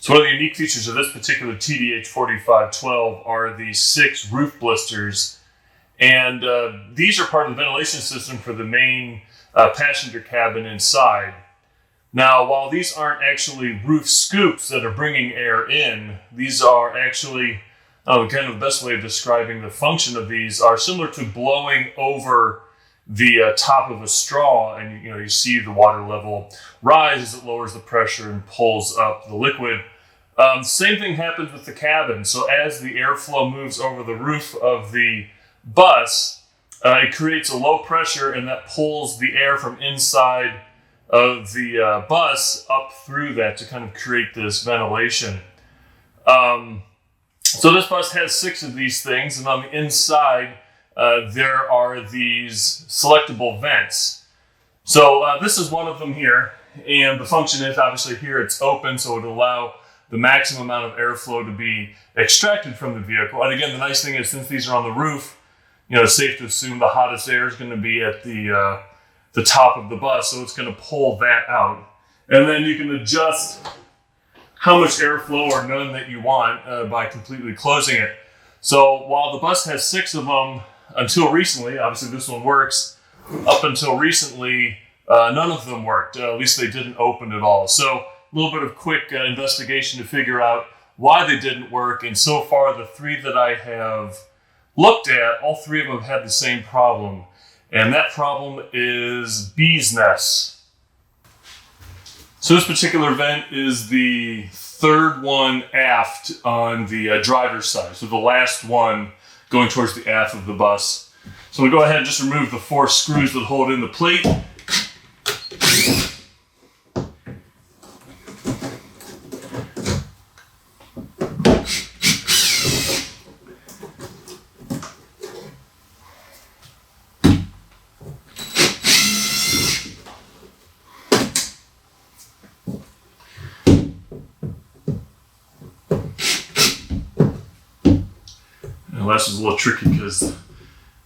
So one of the unique features of this particular TDH-4512 are the 6 roof blisters. And these are part of the ventilation system for the main passenger cabin inside. Now, while these aren't actually roof scoops that are bringing air in, these are actually, kind of the best way of describing the function of these are similar to blowing over the top of a straw, and you see the water level rise as it lowers the pressure and pulls up the liquid. Same thing happens with the cabin. So as the airflow moves over the roof of the bus, it creates a low pressure, and that pulls the air from inside of the bus up through that to kind of create this ventilation. So this bus has 6 of these things, and on the inside there are these selectable vents. So this is one of them here, and the function is obviously here it's open, so it will allow the maximum amount of airflow to be extracted from the vehicle. And again, the nice thing is, since these are on the roof, it's safe to assume the hottest air is going to be at the top of the bus, so it's going to pull that out. And then you can adjust how much airflow or none that you want by completely closing it. So while the bus has 6 of them, until recently, obviously this one works, up until recently, none of them worked. At least they didn't open at all. So a little bit of quick investigation to figure out why they didn't work. And so far, the 3 that I have looked at, all 3 of them had the same problem. And that problem is bees' nests. So this particular vent is the 3rd one aft on the driver's side. So the last one going towards the aft of the bus. So we go ahead and just remove the 4 screws that hold in the plate. Well, this is a little tricky because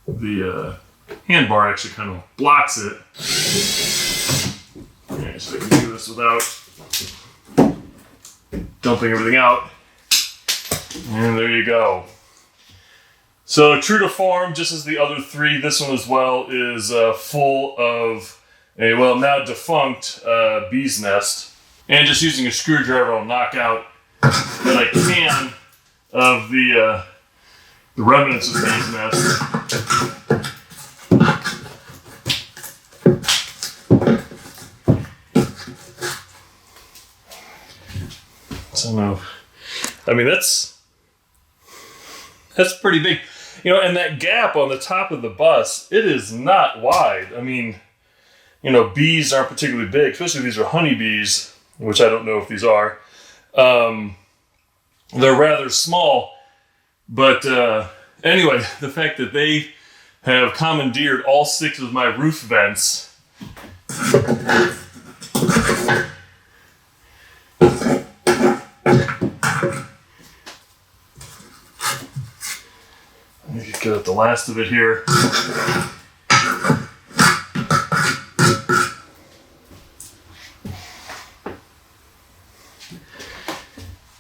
the handbar actually kind of blocks it. Okay, so I can do this without dumping everything out. And there you go. So true to form, just as the other 3, this one as well is full of a, well, now defunct bee's nest. And just using a screwdriver, I'll knock out what I can of the remnants of bee's nest. So no, I mean that's pretty big, and that gap on the top of the bus, it is not wide. I mean, bees aren't particularly big, especially if these are honeybees, which I don't know if these are. They're rather small. But anyway, the fact that they have commandeered all 6 of my roof vents. Let me get at the last of it here.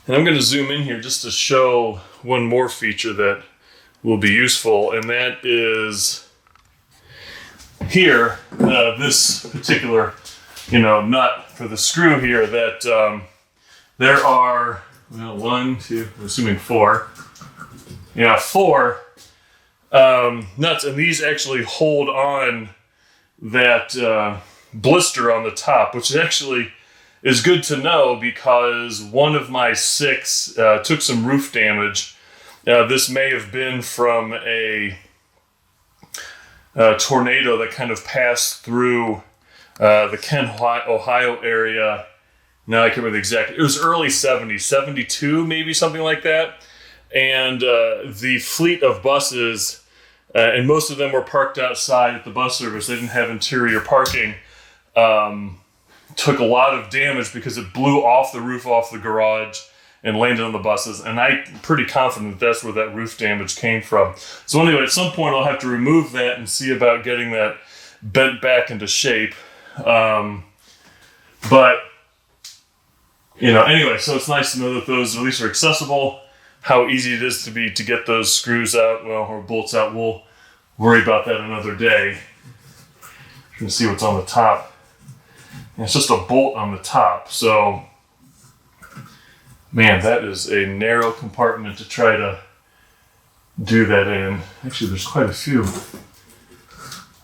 And I'm going to zoom in here just to show one more feature that will be useful, and that is here, this particular, nut for the screw here, that there are, 1, 2, I'm assuming 4. Yeah, 4 nuts, and these actually hold on that blister on the top, which actually is good to know because one of my 6 took some roof damage. This may have been from a tornado that kind of passed through the Kent, Ohio area. Now I can't remember the exact. It was early 70s, 72 maybe, something like that. And the fleet of buses, and most of them were parked outside at the bus service. They didn't have interior parking. Took a lot of damage because it blew off the roof off the garage and landed on the buses. And I'm pretty confident that's where that roof damage came from. So anyway, at some point I'll have to remove that and see about getting that bent back into shape. But Anyway, so it's nice to know that those at least are accessible. How easy it is to get those screws out, or bolts out, we'll worry about that another day. You can see what's on the top. And it's just a bolt on the top, so man, that is a narrow compartment to try to do that in. Actually, there's quite a few.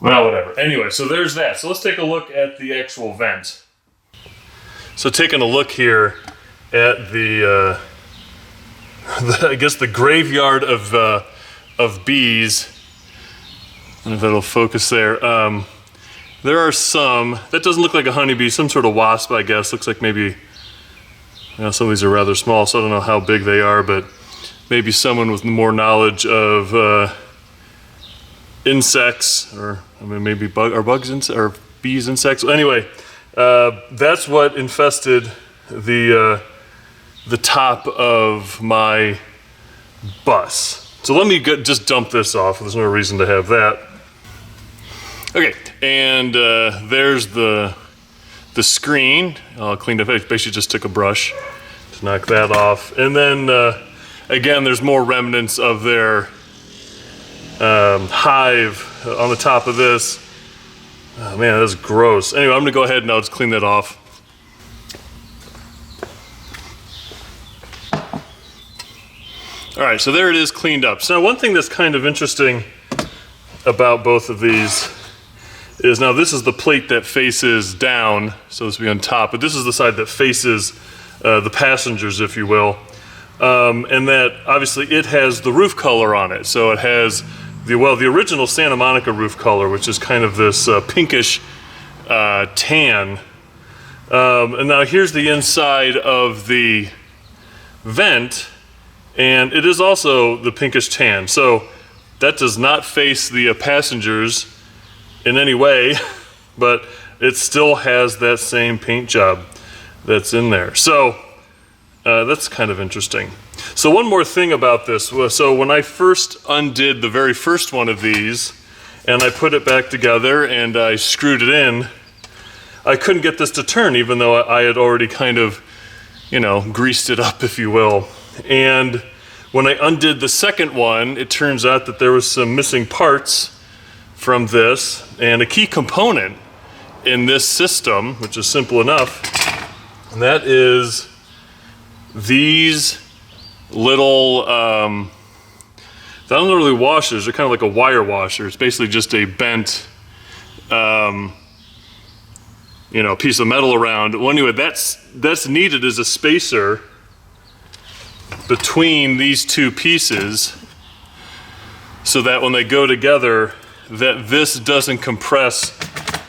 Well, whatever. Anyway, so there's that. So let's take a look at the actual vent. So taking a look here at I guess the graveyard of bees. I don't know if that'll focus there. There are some, that doesn't look like a honeybee, some sort of wasp, I guess. Looks like maybe, some of these are rather small, so I don't know how big they are, but maybe someone with more knowledge of insects, or maybe are bees insects? Anyway, that's what infested the top of my bus. So let me just dump this off. There's no reason to have that. Okay, and there's the screen. I'll clean it. I basically just took a brush to knock that off. And then, again, there's more remnants of their hive on the top of this. Oh man, that's gross. Anyway, I'm gonna go ahead and I'll just clean that off. All right, so there it is cleaned up. So one thing that's kind of interesting about both of these is, now this is the plate that faces down, so this will be on top, but this is the side that faces the passengers, if you will. And that obviously it has the roof color on it. So it has the original Santa Monica roof color, which is kind of this pinkish tan. And now here's the inside of the vent, and it is also the pinkish tan. So that does not face the passengers in any way, but it still has that same paint job that's in there. So that's kind of interesting. So one more thing about this. So when I first undid the very first one of these, and I put it back together and I screwed it in, I couldn't get this to turn, even though I had already kind of, greased it up, if you will. And when I undid the second one, it turns out that there was some missing parts from this, and a key component in this system, which is simple enough, and that is these little, they're not really washers, they're kind of like a wire washer. It's basically just a bent, piece of metal around. Well, anyway, that's needed as a spacer between these two pieces, so that when they go together, that this doesn't compress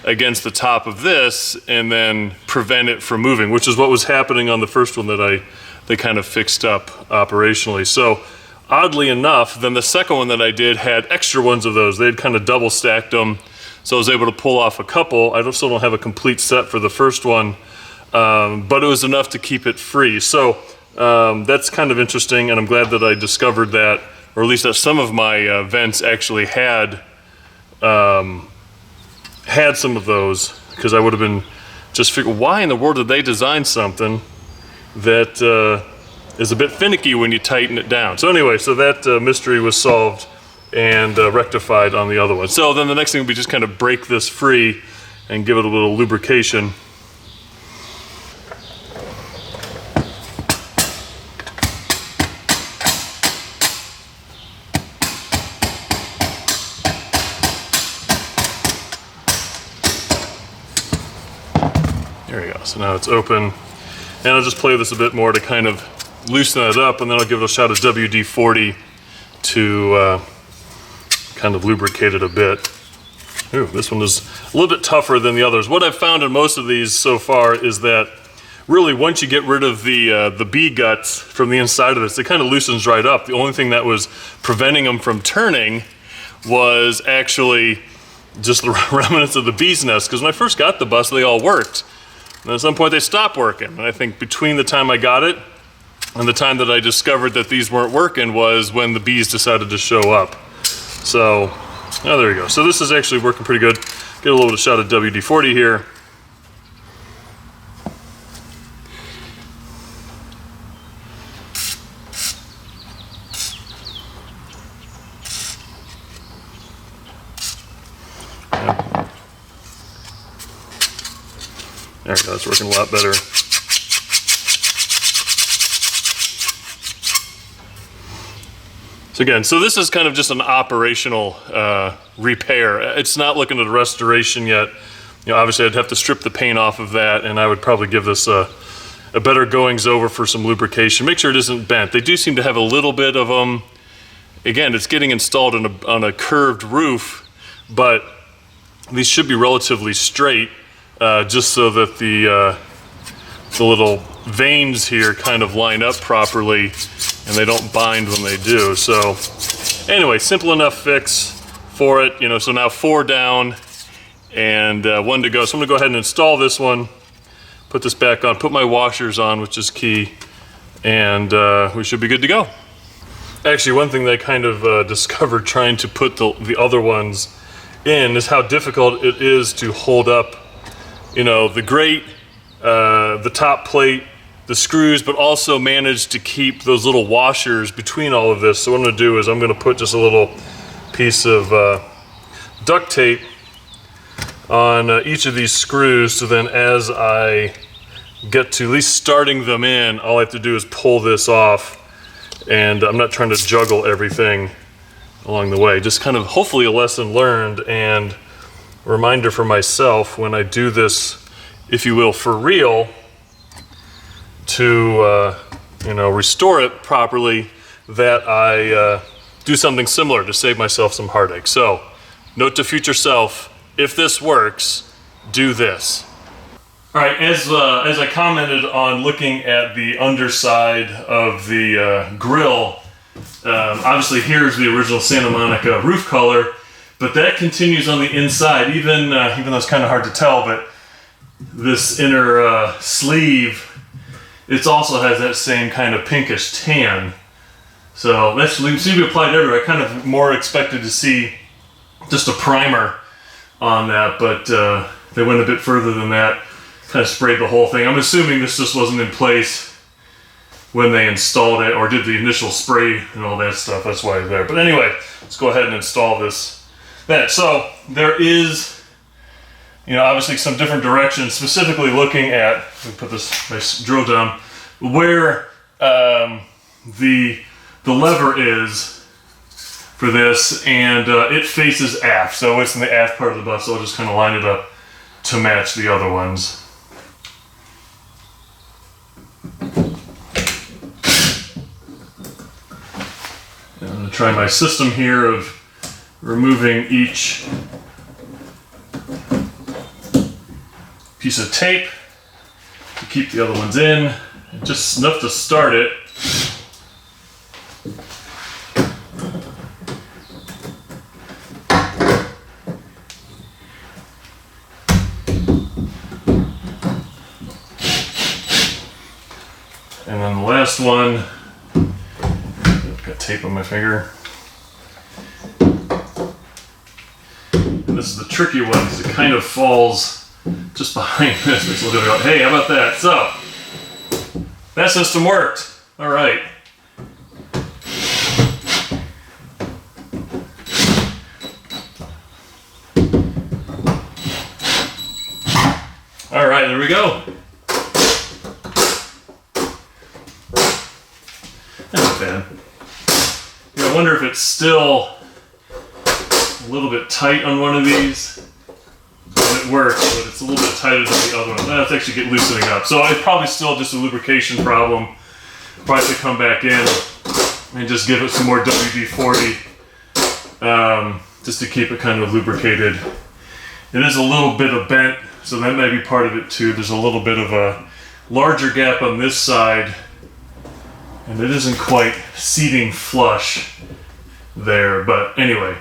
against the top of this and then prevent it from moving, which is what was happening on the first one that they kind of fixed up operationally. So oddly enough, then the second one that I did had extra ones of those. They had kind of double stacked them, so I was able to pull off a couple. I still don't have a complete set for the first one, but it was enough to keep it free. So that's kind of interesting, and I'm glad that I discovered that, or at least that some of my vents actually had some of those, because I would have been just figuring, why in the world did they design something that is a bit finicky when you tighten it down? So anyway, so that mystery was solved and rectified on the other one. So then the next thing would be just kind of break this free and give it a little lubrication. There we go, so now it's open. And I'll just play this a bit more to kind of loosen it up, and then I'll give it a shot of WD-40 to kind of lubricate it a bit. Ooh, this one is a little bit tougher than the others. What I've found in most of these so far is that really once you get rid of the bee guts from the inside of this, it kind of loosens right up. The only thing that was preventing them from turning was actually just the remnants of the bee's nest, because when I first got the bus, they all worked. And at some point they stopped working. And I think between the time I got it and the time that I discovered that these weren't working was when the bees decided to show up. So, oh, there you go. So this is actually working pretty good. Get a little bit of shot of WD-40 here. There we go, it's working a lot better. So again, so this is kind of just an operational repair. It's not looking at a restoration yet. You know, obviously I'd have to strip the paint off of that, and I would probably give this a better goings over for some lubrication. Make sure it isn't bent. They do seem to have a little bit of them. Again, it's getting installed on a curved roof, but these should be relatively straight, just so that the little veins here kind of line up properly and they don't bind when they do. So anyway, simple enough fix for it. You know, so now 4 down and 1 to go. So I'm gonna go ahead and install this one, put this back on, put my washers on, which is key, and we should be good to go. Actually, one thing that I kind of discovered trying to put the other ones in is how difficult it is to hold up, you know, the grate, the top plate, the screws, but also manage to keep those little washers between all of this. So what I'm gonna do is I'm gonna put just a little piece of duct tape on each of these screws, so then as I get to at least starting them in, all I have to do is pull this off, and I'm not trying to juggle everything along the way. Just kind of hopefully a lesson learned and a reminder for myself when I do this, if you will, for real, to you know, restore it properly, that I do something similar to save myself some heartache. So note to future self, if this works, do this. All right, as I commented on looking at the underside of the grill, obviously here's the original Santa Monica roof color, but that continues on the inside, even though it's kind of hard to tell, but this inner sleeve, it also has that same kind of pinkish tan. So that seems to be applied everywhere. I kind of more expected to see just a primer on that, but they went a bit further than that, kind of sprayed the whole thing. I'm assuming this just wasn't in place when they installed it or did the initial spray and all that stuff. That's why it's there. But anyway, let's go ahead and install this. So there is, you know, obviously some different directions, specifically looking at, let me put this nice drill down, where the lever is for this, and it faces aft. So it's in the aft part of the bus, so I'll just kind of line it up to match the other ones. And I'm going to try my system here of removing each piece of tape to keep the other ones in, just enough to start it. And then the last one, I've got tape on my finger. And this is the tricky one because it kind of falls just behind this. Makes it a little difficult. Hey, how about that? So, that system worked. All right. All right, there we go. That's not bad. You know, I wonder if it's still a little bit tight on one of these. It works, but it's a little bit tighter than the other one. That's actually get loosening up. So it's probably still just a lubrication problem. Probably have to come back in and just give it some more WD-40 just to keep it kind of lubricated. It is a little bit of bent, so that may be part of it too. There's a little bit of a larger gap on this side, and it isn't quite seating flush there. But anyway,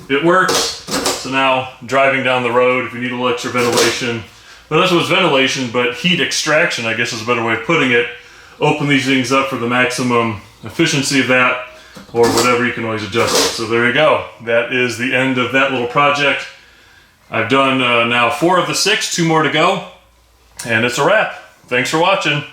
it works. So now, driving down the road, if you need a little extra ventilation, well, that's what's ventilation, but heat extraction, I guess is a better way of putting it. Open these things up for the maximum efficiency of that, or whatever, you can always adjust it. So there you go. That is the end of that little project. I've done now 4 of the 6, 2 more to go, and it's a wrap. Thanks for watching.